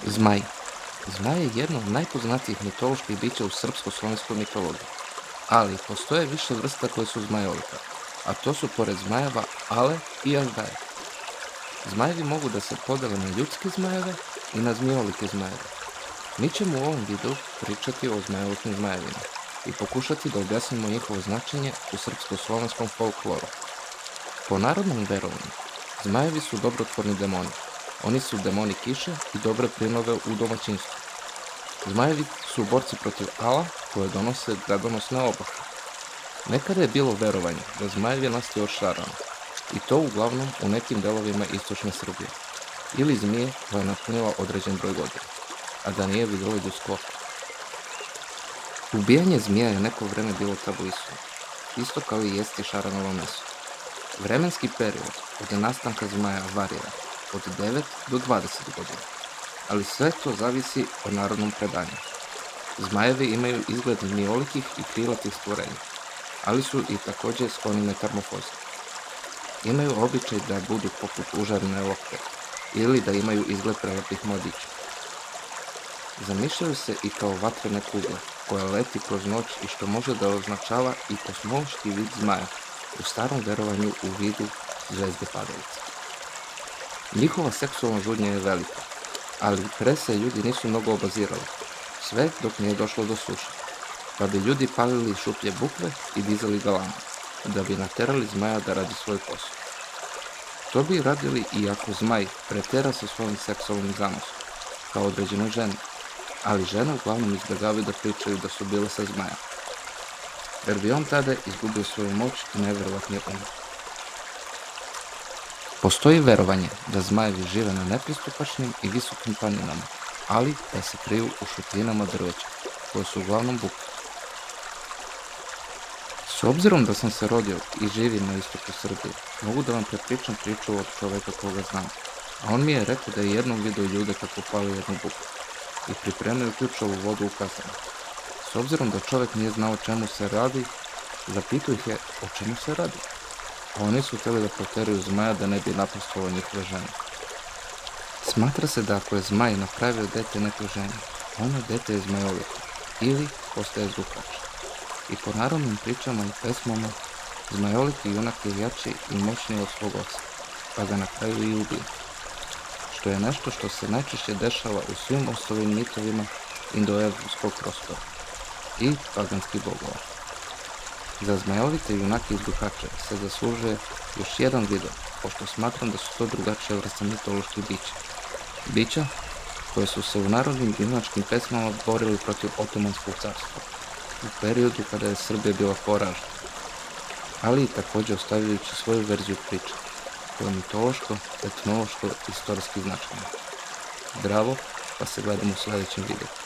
Zmaj. Zmaj je jedno od najpoznatijih mitoloških bića u srpsko-slovenskoj mitologiji, ali postoje više vrsta koje su zmajolika, a to su pored zmajeva ale i aždaje. Zmajevi mogu da se podele na ljudske zmajeve i na zmijolike zmajeve. Mi ćemo u ovom videu pričati o zmajolikim zmajevima i pokušati da objasnimo njihovo značenje u srpsko-slovenskom folkloru. Po narodnom verovanju, zmajevi su dobrotvorni demoni. Oni su demoni kiše i dobre prinove u domaćinstvu. Zmajevi su borci protiv ala koje donose gradonosne oblake. Nekada je bilo verovanje da zmajev je nastao od šarana, i to uglavnom u nekim delovima istočne Srbije, ili zmije koja je napunila određen broj godina, a da nije vidjelo ljudsko oko. Ubijanje zmija je neko vreme bilo tabuisano, isto kao i jesti šaranovo meso. Vremenski period od nastanka zmaja varira od 9 do 20 godina, ali sve to zavisi od narodnom predanju. Zmajevi imaju izgled zmijolikih i krilatih stvorenja, ali su i takođe skloni metamorfozi. Imaju običaj da budu poput užarene lopte ili da imaju izgled prelepih mladića. Zamišljaju se i kao vatrene kugle koja leti kroz noć i što može da označava i kosmološki vid zmaja u starom verovanju u vidu zvezde padalice. Njihova seksualna žudnja je velika, ali pre se ljudi nisu mnogo obazirali, sve dok nije došlo do suše, pa bi ljudi palili šuplje bukve i dizali galamu, da bi naterali zmaja da radi svoj posao. To bi radili i ako zmaj pretera sa svojim seksualnim zanosom, kao određenoj ženi, ali žene uglavnom izbjegavaju da pričaju da su bile sa zmajem, jer bi on tada izgubio svoju moć i najverovatnije umro. Postoji verovanje da zmajevi žive na nepristupačnim i visokim planinama, ali da se kriju u šupljinama drveća, koje su uglavnom buke. S obzirom da sam se rodio i živim na istoku Srbije, mogu da vam prepričam priču od čoveka koga znam, a on mi je rekao da je jednom vidio ljude kako pali jednu buku i pripremaju ključavu vodu u kazanu. S obzirom da čovek nije znao o čemu se radi, zapitao ih je o čemu se radi, a oni su hteli da proteraju zmaja da ne bi napastovao njihove žene. Smatra se da ako je zmaj napravio dete nekoj ženi, ono dete je zmajoliko ili postaje zduhač. I po narodnim pričama i pesmama, zmajoliki junak je jači i moćniji od svog oca, pa ga na kraju i ubije, što je nešto što se najčešće dešava u svim ostalim mitovima indoevropskog prostora i paganskih bogova. Za zmajovite junake i zduhače se zaslužuje još jedan video, pošto smatram da su to drugačije vrste mitoloških bića. Bića koje su se u narodnim junačkim pesmama borili protiv Otomanskog carstva u periodu kada je Srbija bila poražena, ali i takođe ostavljajući svoju verziju priče, koja je mitološko, etnološko, istorijski značajna. Zdravo, pa se gledamo u sledećem videu.